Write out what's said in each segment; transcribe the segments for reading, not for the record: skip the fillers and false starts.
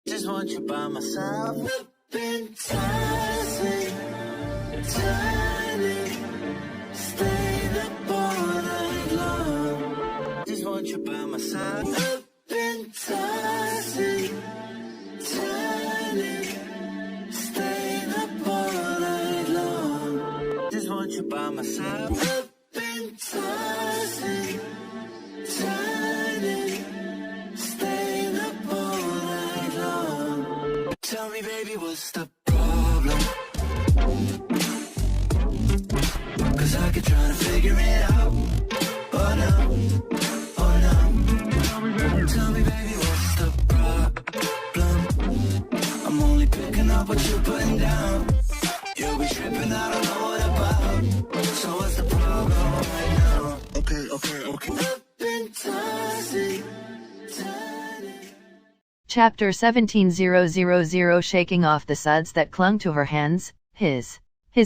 Just want you by myself. I've been tossing, turning, staying up all night long. Just want you by myself. I've been tossing, turning, staying up all night long. Just want you by myself. I've been tossing, turning, staying up all night long. Tell me, baby, what's the problem? 'Cause I could try to figure it out. Oh no, oh no. Tell me, baby, what's the problem? I'm only picking up what you're putting down. You'll be tripping, I don't know what about. So what's the problem right now? Okay. I've been tossing, turning. Chapter 17:000 Shaking off the suds that clung to her hands. His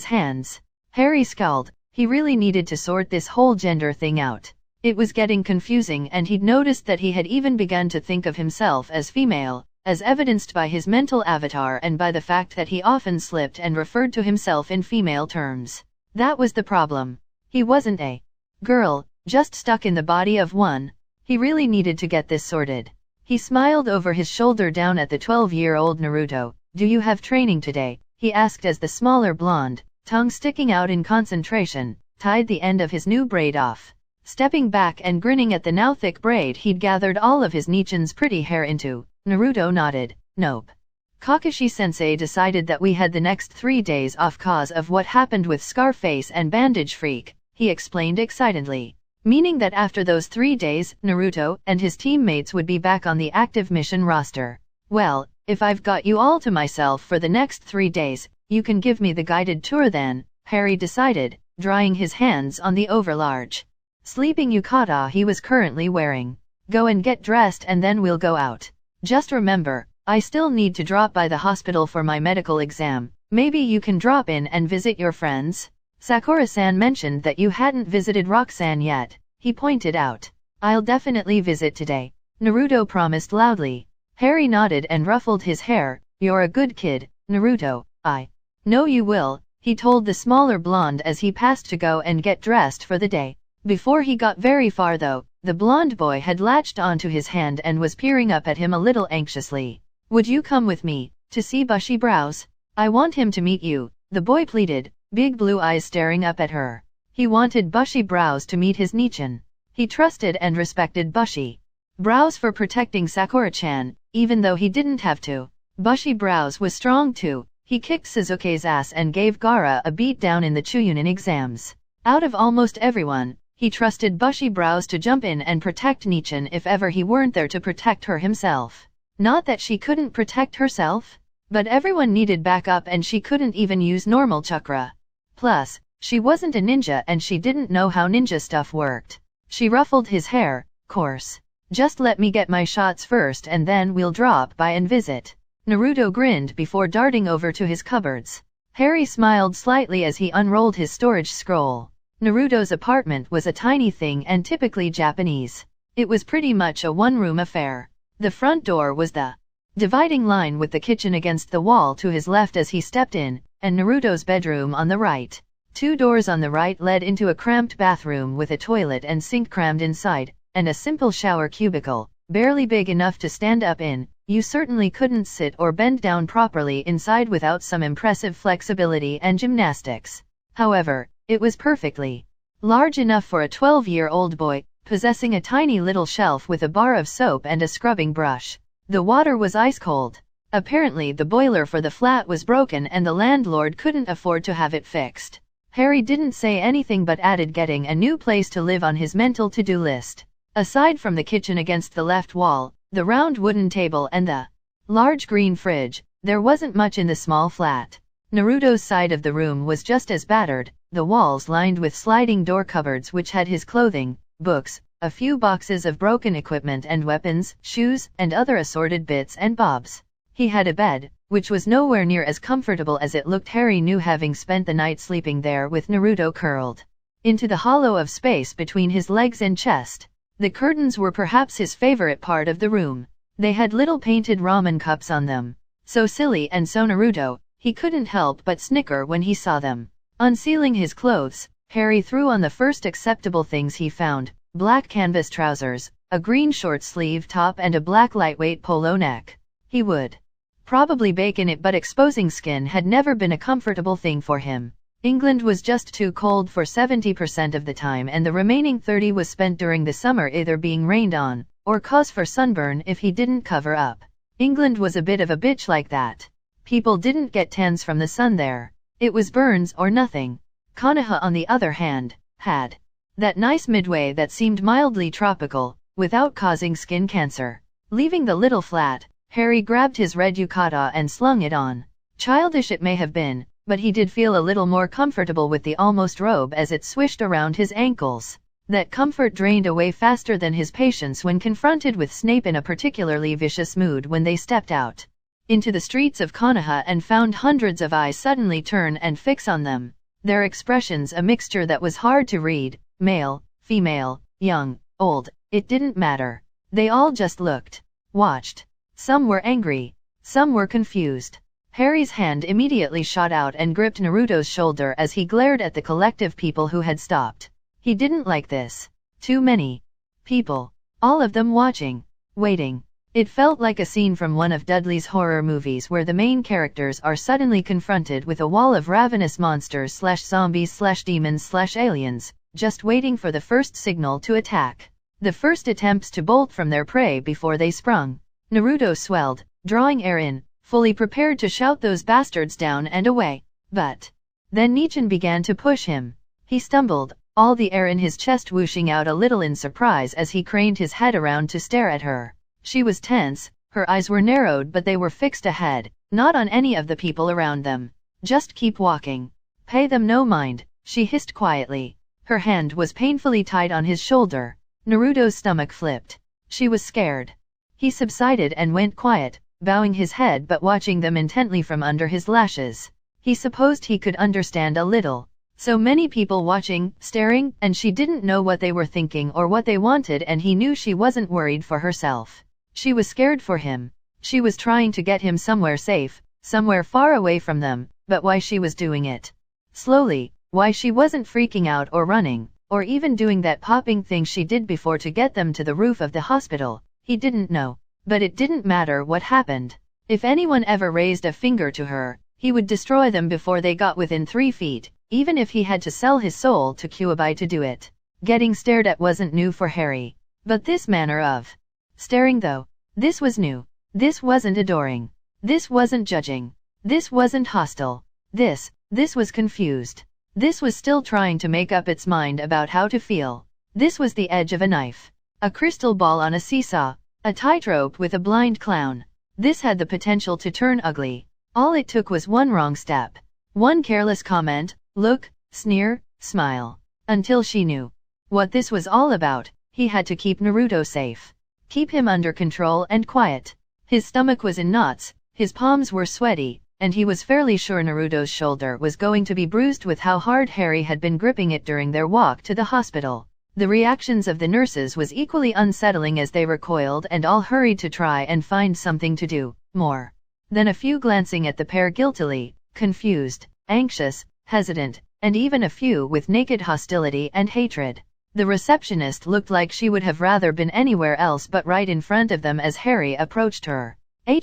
hands. Harry scowled. He really needed to sort this whole gender thing out. It was getting confusing, and he'd noticed that he had even begun to think of himself as female, as evidenced by his mental avatar and by the fact that he often slipped and referred to himself in female terms. That was the problem. He wasn't a girl, just stuck in the body of one. He really needed to get this sorted. He smiled over his shoulder down at the 12-year-old Naruto. Do you have training today? He asked as the smaller blonde, tongue sticking out in concentration, tied the end of his new braid off. Stepping back and grinning at the now thick braid he'd gathered all of his Nichin's pretty hair into, Naruto nodded. Nope. Kakashi-sensei decided that we had the next 3 days off cause of what happened with Scarface and Bandage Freak, he explained excitedly. Meaning that after those 3 days, Naruto and his teammates would be back on the active mission roster. Well, if I've got you all to myself for the next 3 days, you can give me the guided tour then, Harry decided, drying his hands on the overlarge sleeping yukata he was currently wearing. Go and get dressed and then we'll go out. Just remember, I still need to drop by the hospital for my medical exam. Maybe you can drop in and visit your friends? Sakura-san mentioned that you hadn't visited Roxanne yet, he pointed out. I'll definitely visit today, Naruto promised loudly. Harry nodded and ruffled his hair. You're a good kid, Naruto. I know you will, he told the smaller blonde as he passed to go and get dressed for the day. Before he got very far though, the blonde boy had latched onto his hand and was peering up at him a little anxiously. Would you come with me, to see Bushy Brows? I want him to meet you, the boy pleaded, big blue eyes staring up at her. He wanted Bushy Brows to meet his Nichin. He trusted and respected Bushy Brows for protecting Sakura-chan, even though he didn't have to. Bushy Brows was strong too. He kicked Sasuke's ass and gave Gaara a beat down in the Chuunin exams. Out of almost everyone, he trusted Bushy Brows to jump in and protect Nichin if ever he weren't there to protect her himself. Not that she couldn't protect herself, but everyone needed backup and she couldn't even use normal chakra. Plus, she wasn't a ninja and she didn't know how ninja stuff worked. She ruffled his hair. Course. Just let me get my shots first and then we'll drop by and visit. Naruto grinned before darting over to his cupboards. Harry smiled slightly as he unrolled his storage scroll. Naruto's apartment was a tiny thing and typically Japanese. It was pretty much a one-room affair. The front door was the dividing line with the kitchen against the wall to his left as he stepped in, and Naruto's bedroom on the right. 2 doors on the right led into a cramped bathroom with a toilet and sink crammed inside, and a simple shower cubicle, barely big enough to stand up in. You certainly couldn't sit or bend down properly inside without some impressive flexibility and gymnastics. However, it was perfectly large enough for a 12-year-old boy, possessing a tiny little shelf with a bar of soap and a scrubbing brush. The water was ice cold. Apparently the boiler for the flat was broken and the landlord couldn't afford to have it fixed. Harry didn't say anything but added getting a new place to live on his mental to-do list. Aside from the kitchen against the left wall, the round wooden table and the large green fridge, there wasn't much in the small flat. Naruto's side of the room was just as battered, the walls lined with sliding door cupboards which had his clothing, books, a few boxes of broken equipment and weapons, shoes, and other assorted bits and bobs. He had a bed, which was nowhere near as comfortable as it looked. Harry knew, having spent the night sleeping there with Naruto curled into the hollow of space between his legs and chest. The curtains were perhaps his favorite part of the room. They had little painted ramen cups on them. So silly and so Naruto, he couldn't help but snicker when he saw them. Unsealing his clothes, Harry threw on the first acceptable things he found: black canvas trousers, a green short-sleeve top and a black lightweight polo neck. He would probably bake in it, but exposing skin had never been a comfortable thing for him. England was just too cold for 70% of the time, and the remaining 30 was spent during the summer either being rained on, or cause for sunburn if he didn't cover up. England was a bit of a bitch like that. People didn't get tans from the sun there. It was burns or nothing. Konoha, on the other hand, had that nice midway that seemed mildly tropical, without causing skin cancer. Leaving the little flat, Harry grabbed his red yukata and slung it on. Childish it may have been, but he did feel a little more comfortable with the almost robe as it swished around his ankles. That comfort drained away faster than his patience when confronted with Snape in a particularly vicious mood when they stepped out into the streets of Konoha and found hundreds of eyes suddenly turn and fix on them. Their expressions a mixture that was hard to read: male, female, young, old, it didn't matter. They all just looked, watched. Some were angry, some were confused. Harry's hand immediately shot out and gripped Naruto's shoulder as he glared at the collective people who had stopped. He didn't like this. Too many people. All of them watching, waiting. It felt like a scene from one of Dudley's horror movies where the main characters are suddenly confronted with a wall of ravenous monsters/zombies/demons/aliens, just waiting for the first signal to attack. The first attempts to bolt from their prey before they sprung. Naruto swelled, drawing air in, fully prepared to shout those bastards down and away. But then Nichan began to push him. He stumbled, all the air in his chest whooshing out a little in surprise as he craned his head around to stare at her. She was tense, her eyes were narrowed, but they were fixed ahead, not on any of the people around them. Just keep walking. Pay them no mind, she hissed quietly. Her hand was painfully tied on his shoulder. Naruto's stomach flipped. She was scared. He subsided and went quiet, bowing his head but watching them intently from under his lashes. He supposed he could understand a little. So many people watching, staring, and she didn't know what they were thinking or what they wanted, and he knew she wasn't worried for herself. She was scared for him. She was trying to get him somewhere safe, somewhere far away from them, but why she was doing it slowly, why she wasn't freaking out or running, or even doing that popping thing she did before to get them to the roof of the hospital, he didn't know. But it didn't matter what happened. If anyone ever raised a finger to her, he would destroy them before they got within 3 feet, even if he had to sell his soul to Kyuubi to do it. Getting stared at wasn't new for Harry. But this manner of staring, though, this was new. This wasn't adoring. This wasn't judging. This wasn't hostile. This was confused. This was still trying to make up its mind about how to feel. This was the edge of a knife. A crystal ball on a seesaw. A tightrope with a blind clown. This had the potential to turn ugly. All it took was one wrong step. One careless comment, look, sneer, smile. Until she knew what this was all about, he had to keep Naruto safe. Keep him under control and quiet. His stomach was in knots, his palms were sweaty, and he was fairly sure Naruto's shoulder was going to be bruised with how hard Harry had been gripping it during their walk to the hospital. The reactions of the nurses was equally unsettling as they recoiled and all hurried to try and find something to do, more than a few glancing at the pair guiltily, confused, anxious, hesitant, and even a few with naked hostility and hatred. The receptionist looked like she would have rather been anywhere else but right in front of them as Harry approached her.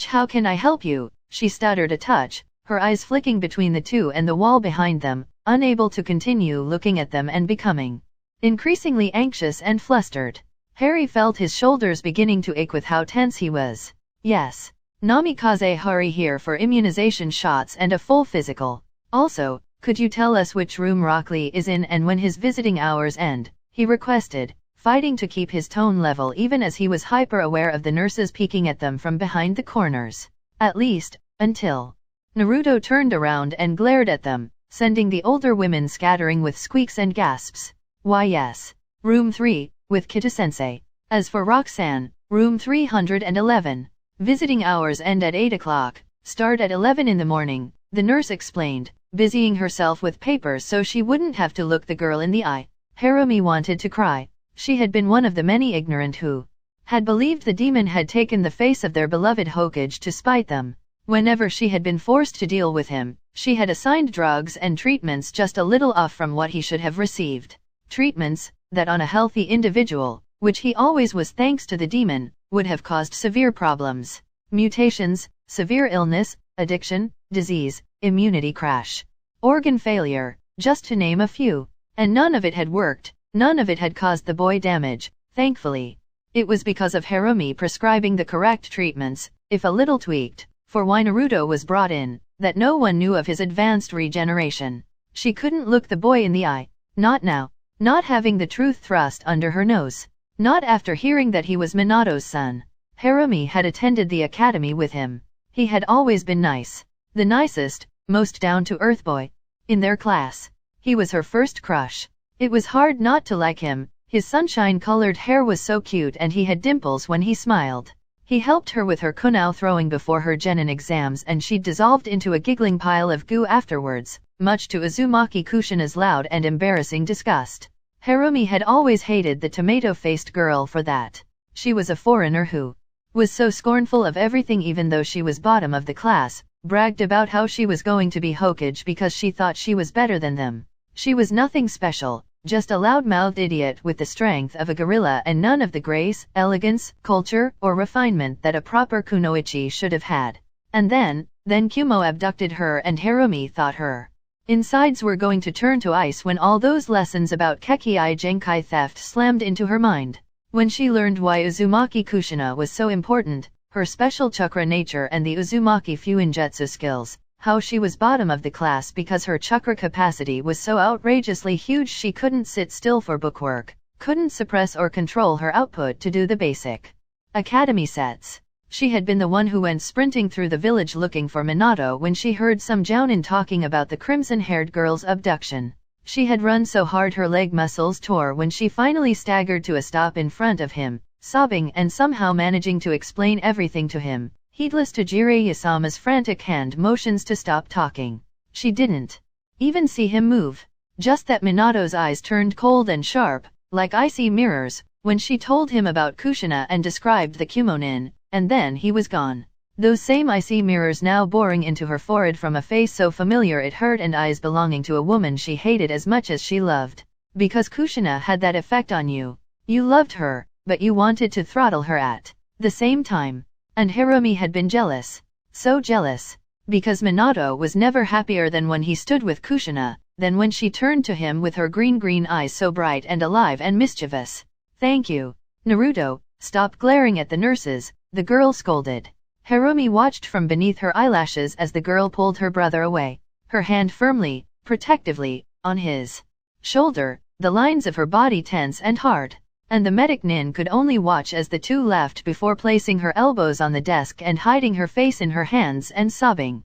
How can I help you?" she stuttered a touch, her eyes flicking between the two and the wall behind them, unable to continue looking at them and becoming increasingly anxious and flustered. Harry felt his shoulders beginning to ache with how tense he was. "Yes. Namikaze Hari here for immunization shots and a full physical. Also, could you tell us which room Rockley is in and when his visiting hours end?" he requested, fighting to keep his tone level even as he was hyper-aware of the nurses peeking at them from behind the corners. At least, until Naruto turned around and glared at them, sending the older women scattering with squeaks and gasps. "Why yes. Room 3, with Kita-sensei. As for Roxanne, room 311. Visiting hours end at 8 o'clock, start at 11 in the morning, the nurse explained, busying herself with papers so she wouldn't have to look the girl in the eye. Harumi wanted to cry. She had been one of the many ignorant who had believed the demon had taken the face of their beloved Hokage to spite them. Whenever she had been forced to deal with him, she had assigned drugs and treatments just a little off from what he should have received. Treatments that on a healthy individual, which he always was thanks to the demon, would have caused severe problems. Mutations, severe illness, addiction, disease, immunity crash, organ failure, just to name a few. And none of it had worked, none of it had caused the boy damage, thankfully. It was because of Harumi prescribing the correct treatments, if a little tweaked, for why Naruto was brought in, that no one knew of his advanced regeneration. She couldn't look the boy in the eye. Not now. Not having the truth thrust under her nose. Not after hearing that he was Minato's son. Harumi had attended the academy with him. He had always been nice. The nicest, most down-to-earth boy in their class. He was her first crush. It was hard not to like him. His sunshine-colored hair was so cute and he had dimples when he smiled. He helped her with her kunao throwing before her genin exams and she dissolved into a giggling pile of goo afterwards, much to Uzumaki Kushina's loud and embarrassing disgust. Harumi had always hated the tomato-faced girl for that. She was a foreigner who was so scornful of everything even though she was bottom of the class, bragged about how she was going to be Hokage because she thought she was better than them. She was nothing special. Just a loud-mouthed idiot with the strength of a gorilla and none of the grace, elegance, culture, or refinement that a proper kunoichi should have had. And then Kumo abducted her and Harumi thought her insides were going to turn to ice when all those lessons about Kekkai Genkai theft slammed into her mind. When she learned why Uzumaki Kushina was so important, her special chakra nature and the Uzumaki Fuinjutsu skills, how she was bottom of the class because her chakra capacity was so outrageously huge she couldn't sit still for bookwork, couldn't suppress or control her output to do the basic academy sets. She had been the one who went sprinting through the village looking for Minato when she heard some jounin talking about the crimson-haired girl's abduction. She had run so hard her leg muscles tore when she finally staggered to a stop in front of him, sobbing and somehow managing to explain everything to him. Heedless to Jiraiya-sama's frantic hand motions to stop talking. She didn't even see him move. Just that Minato's eyes turned cold and sharp, like icy mirrors, when she told him about Kushina and described the Kumonin, and then he was gone. Those same icy mirrors now boring into her forehead from a face so familiar it hurt and eyes belonging to a woman she hated as much as she loved. Because Kushina had that effect on you. You loved her, but you wanted to throttle her at the same time. And Harumi had been jealous. So jealous. Because Minato was never happier than when he stood with Kushina, than when she turned to him with her green eyes so bright and alive and mischievous. Thank you, Naruto, stop glaring at the nurses, the girl scolded. Harumi watched from beneath her eyelashes as the girl pulled her brother away, her hand firmly, protectively, on his shoulder, the lines of her body tense and hard. And the medic nin could only watch as the two laughed before placing her elbows on the desk and hiding her face in her hands and sobbing.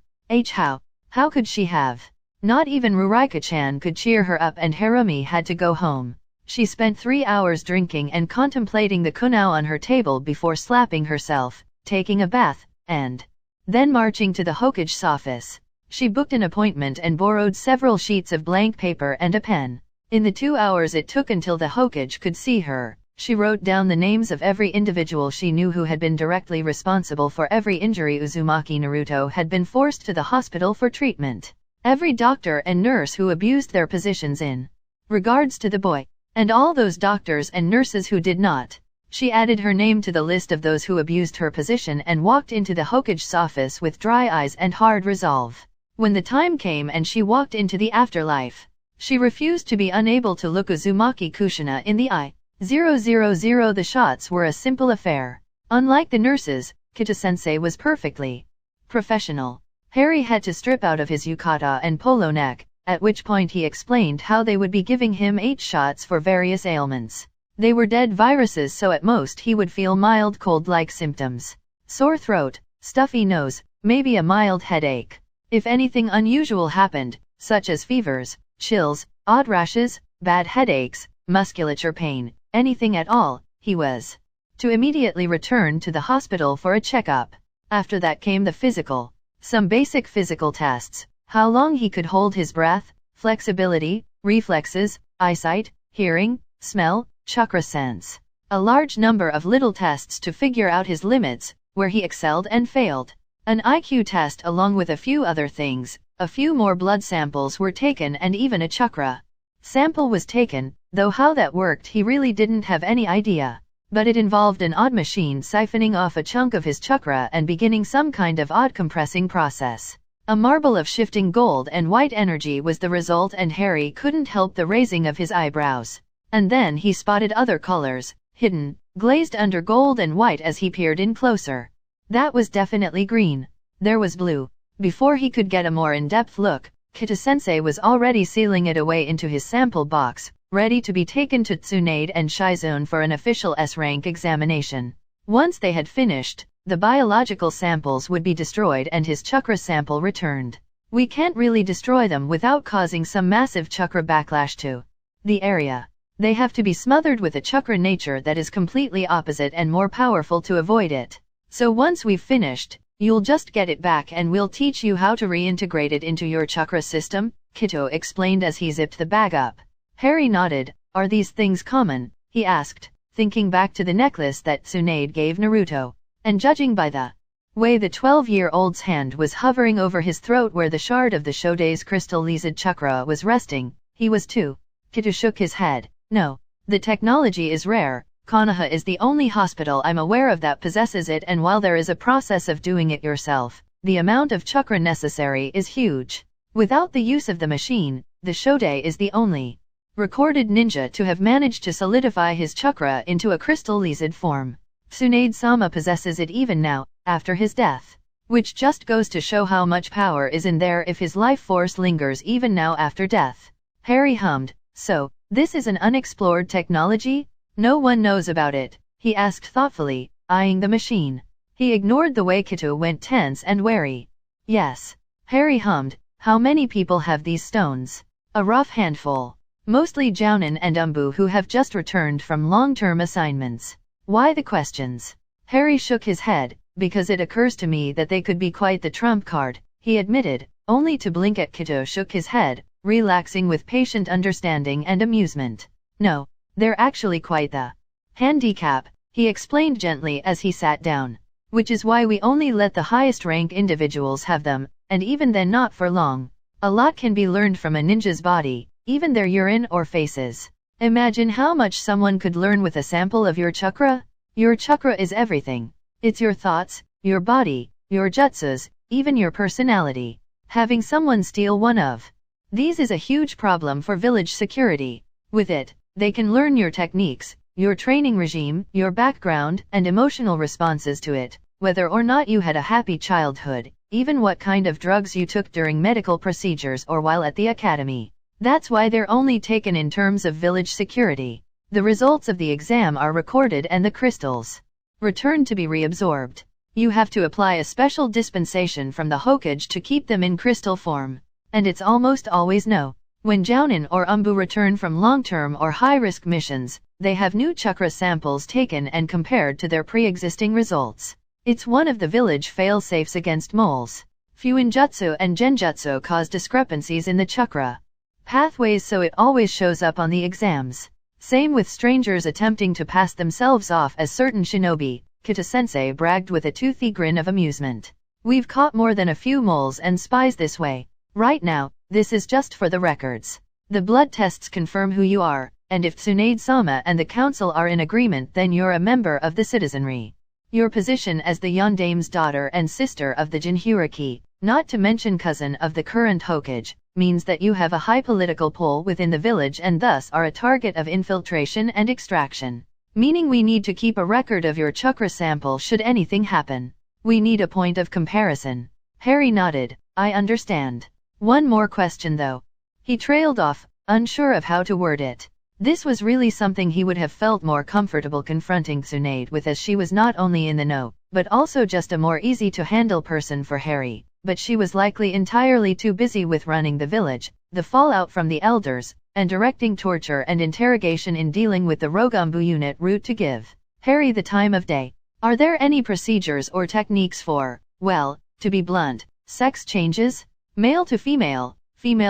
How could she have? Not even Rurika-chan could cheer her up and Harumi had to go home. She spent 3 hours drinking and contemplating the kunao on her table before slapping herself, taking a bath, and then marching to the Hokage's office. She booked an appointment and borrowed several sheets of blank paper and a pen. In the 2 hours it took until the Hokage could see her, she wrote down the names of every individual she knew who had been directly responsible for every injury Uzumaki Naruto had been forced to the hospital for treatment. Every doctor and nurse who abused their positions in regards to the boy. And all those doctors and nurses who did not. She added her name to the list of those who abused her position and walked into the Hokage's office with dry eyes and hard resolve. When the time came and she walked into the afterlife, she refused to be unable to look Uzumaki Kushina in the eye. 000 The shots were a simple affair. Unlike the nurses, Kita-sensei was perfectly professional. Harry had to strip out of his yukata and polo neck, at which point he explained how they would be giving him 8 shots for various ailments. They were dead viruses so at most he would feel mild cold-like symptoms. Sore throat, stuffy nose, maybe a mild headache. If anything unusual happened, such as fevers, chills, odd rashes, bad headaches, musculature pain, anything at all, he was to immediately return to the hospital for a checkup. After that came the physical. Some basic physical tests, how long he could hold his breath, flexibility, reflexes, eyesight, hearing, smell, chakra sense. A large number of little tests to figure out his limits, where he excelled and failed. An IQ test along with a few other things, a few more blood samples were taken and even a chakra sample was taken, though how that worked he really didn't have any idea. But it involved an odd machine siphoning off a chunk of his chakra and beginning some kind of odd compressing process. A marble of shifting gold and white energy was the result, and Harry couldn't help the raising of his eyebrows. And then he spotted other colors, hidden, glazed under gold and white as he peered in closer. That was definitely green. There was blue. Before he could get a more in-depth look, Kita-sensei was already sealing it away into his sample box, ready to be taken to Tsunade and Shizune for an official S-rank examination. Once they had finished, the biological samples would be destroyed and his chakra sample returned. We can't really destroy them without causing some massive chakra backlash to the area. They have to be smothered with a chakra nature that is completely opposite and more powerful to avoid it. So once we've finished, you'll just get it back and we'll teach you how to reintegrate it into your chakra system, Kito explained as he zipped the bag up. Harry nodded. Are these things common? He asked, thinking back to the necklace that Tsunade gave Naruto. And judging by the way the 12-year-old's hand was hovering over his throat where the shard of the Shodae's crystal Lizard chakra was resting, he was too. Kito shook his head. No. The technology is rare. Konoha is the only hospital I'm aware of that possesses it, and while there is a process of doing it yourself, the amount of chakra necessary is huge. Without the use of the machine, the Shodae is the only recorded ninja to have managed to solidify his chakra into a crystal lizard form. Tsunade-sama possesses it even now, after his death. Which just goes to show how much power is in there if his life force lingers even now after death. Harry hummed. So, this is an unexplored technology? No one knows about it, he asked thoughtfully, eyeing the machine. He ignored the way Kito went tense and wary. Yes. Harry hummed. How many people have these stones? A rough handful. Mostly Jounin and Umbu, who have just returned from long-term assignments. Why the questions? Harry shook his head. Because it occurs to me that they could be quite the trump card, he admitted, only to blink at Kito shook his head, relaxing with patient understanding and amusement. No, they're actually quite the handicap, he explained gently as he sat down. Which is why we only let the highest rank individuals have them, and even then not for long. A lot can be learned from a ninja's body, even their urine or faces. Imagine how much someone could learn with a sample of your chakra. Your chakra is everything. It's your thoughts, your body, your jutsus, even your personality. Having someone steal one of these is a huge problem for village security. With it, they can learn your techniques, your training regime, your background, and emotional responses to it, whether or not you had a happy childhood, even what kind of drugs you took during medical procedures or while at the academy. That's why they're only taken in terms of village security. The results of the exam are recorded and the crystals returned to be reabsorbed. You have to apply a special dispensation from the Hokage to keep them in crystal form. And it's almost always no. When Jounin or Umbu return from long-term or high-risk missions, they have new chakra samples taken and compared to their pre-existing results. It's one of the village fail-safes against moles. Fuinjutsu and Genjutsu cause discrepancies in the chakra pathways, so it always shows up on the exams. Same with strangers attempting to pass themselves off as certain shinobi, Kita-sensei bragged with a toothy grin of amusement. We've caught more than a few moles and spies this way. Right now, this is just for the records. The blood tests confirm who you are, and if Tsunade-sama and the council are in agreement, then you're a member of the citizenry. Your position as the Yondame's daughter and sister of the Jinhyuriki, not to mention cousin of the current Hokage, means that you have a high political pull within the village and thus are a target of infiltration and extraction. Meaning we need to keep a record of your chakra sample should anything happen. We need a point of comparison. Harry nodded. I understand. One more question though. He trailed off, unsure of how to word it. This was really something he would have felt more comfortable confronting Tsunade with, as she was not only in the know, but also just a more easy-to-handle person for Harry. But she was likely entirely too busy with running the village, the fallout from the elders, and directing torture and interrogation in dealing with the Rogambu unit route to give Harry the time of day. Are there any procedures or techniques for, well, to be blunt, sex changes? Male to female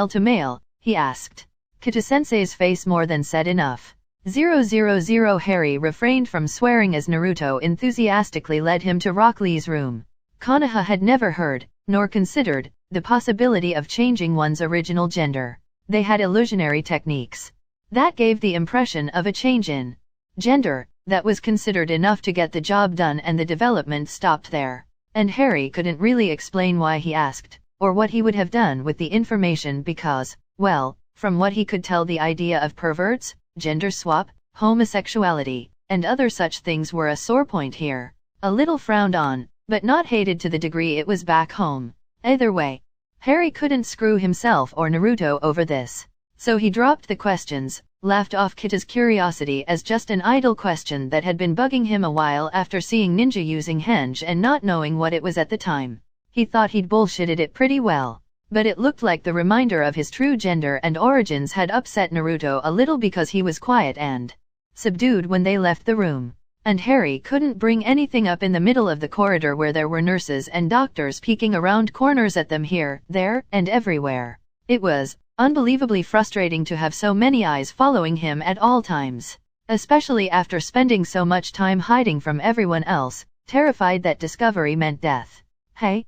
to male, he asked. Kita-sensei's face more than said enough. 000 Harry refrained from swearing as Naruto enthusiastically led him to Rock Lee's room. Konoha had never heard, nor considered, the possibility of changing one's original gender. They had illusionary techniques that gave the impression of a change in gender that was considered enough to get the job done, and the development stopped there. And Harry couldn't really explain why he asked, or what he would have done with the information because, well, from what he could tell, the idea of perverts, gender swap, homosexuality, and other such things were a sore point here. A little frowned on, but not hated to the degree it was back home. Either way, Harry couldn't screw himself or Naruto over this. So he dropped the questions, laughed off Kita's curiosity as just an idle question that had been bugging him a while after seeing Ninja using henge and not knowing what it was at the time. He thought he'd bullshitted it pretty well. But it looked like the reminder of his true gender and origins had upset Naruto a little, because he was quiet and subdued when they left the room. And Harry couldn't bring anything up in the middle of the corridor where there were nurses and doctors peeking around corners at them here, there, and everywhere. It was unbelievably frustrating to have so many eyes following him at all times, especially after spending so much time hiding from everyone else, terrified that discovery meant death. Hey,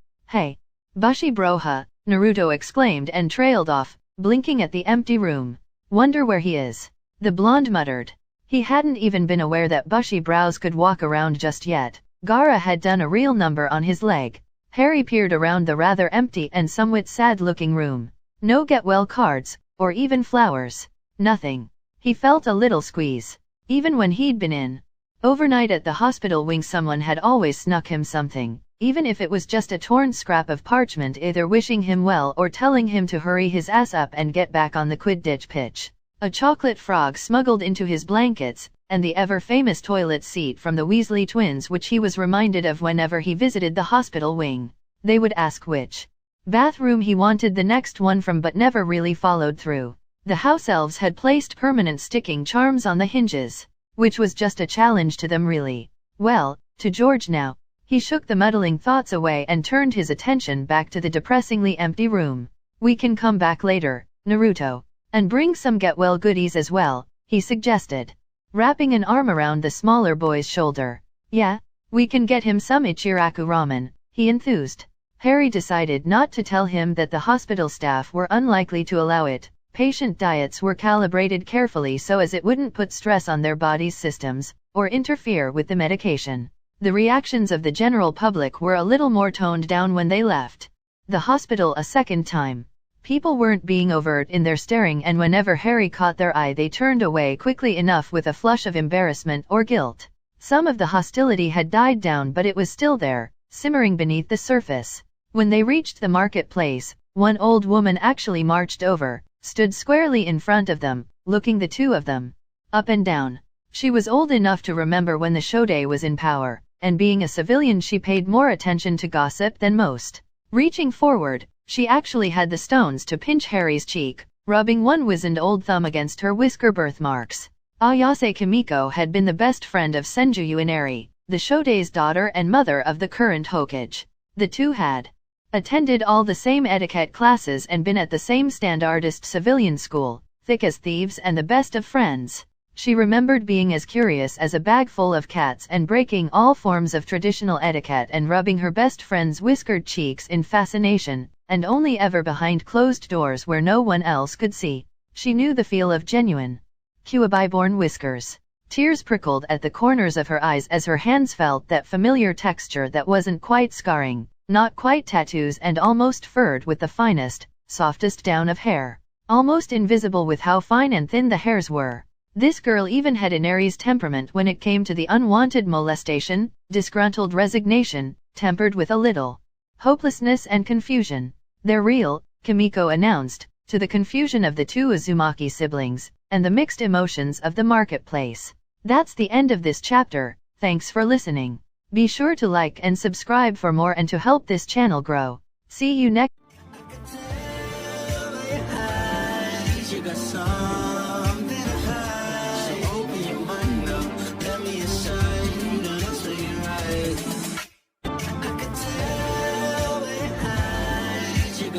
Bushi Broha, Naruto exclaimed and trailed off, blinking at the empty room. Wonder where he is, the blonde muttered. He hadn't even been aware that bushy brows could walk around just yet. Gaara had done a real number on his leg. Harry peered around the rather empty and somewhat sad-looking room. No get-well cards, or even flowers. Nothing. He felt a little squeeze. Even when he'd been in overnight at the hospital wing, someone had always snuck him something, even if it was just a torn scrap of parchment, either wishing him well or telling him to hurry his ass up and get back on the Quidditch pitch. A chocolate frog smuggled into his blankets, and the ever-famous toilet seat from the Weasley twins, which he was reminded of whenever he visited the hospital wing. They would ask which bathroom he wanted the next one from, but never really followed through. The house elves had placed permanent sticking charms on the hinges, which was just a challenge to them, really. Well, to George now. He shook the muddling thoughts away and turned his attention back to the depressingly empty room. We can come back later, Naruto. And bring some get-well goodies as well, he suggested, wrapping an arm around the smaller boy's shoulder. Yeah, we can get him some Ichiraku ramen, he enthused. Harry decided not to tell him that the hospital staff were unlikely to allow it. Patient diets were calibrated carefully so as it wouldn't put stress on their body's systems, or interfere with the medication. The reactions of the general public were a little more toned down when they left the hospital a second time. People weren't being overt in their staring, and whenever Harry caught their eye they turned away quickly enough with a flush of embarrassment or guilt. Some of the hostility had died down, but it was still there, simmering beneath the surface. When they reached the marketplace, one old woman actually marched over, stood squarely in front of them, looking the two of them up and down. She was old enough to remember when the Shoday was in power, and being a civilian she paid more attention to gossip than most. Reaching forward, she actually had the stones to pinch Harry's cheek, rubbing one wizened old thumb against her whisker birthmarks. Ayase Kimiko had been the best friend of Senju Uenari, the Shodei's daughter and mother of the current Hokage. The two had attended all the same etiquette classes and been at the same standardist civilian school, thick as thieves and the best of friends. She remembered being as curious as a bag full of cats and breaking all forms of traditional etiquette and rubbing her best friend's whiskered cheeks in fascination, and only ever behind closed doors where no one else could see. She knew the feel of genuine Kuabai-born whiskers. Tears prickled at the corners of her eyes as her hands felt that familiar texture that wasn't quite scarring, not quite tattoos, and almost furred with the finest, softest down of hair. Almost invisible with how fine and thin the hairs were. This girl even had an Aries temperament when it came to the unwanted molestation, disgruntled resignation, tempered with a little hopelessness and confusion. They're real, Kimiko announced, to the confusion of the two Uzumaki siblings, and the mixed emotions of the marketplace. That's the end of this chapter. Thanks for listening. Be sure to like and subscribe for more and to help this channel grow. See you next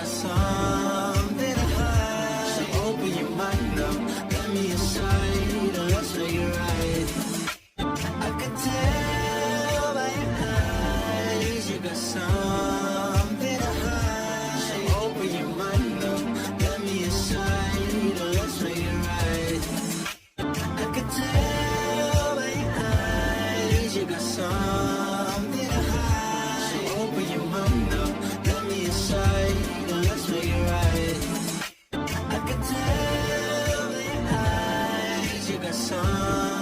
Something to hide, so open your mind up, let me inside, let's make sun.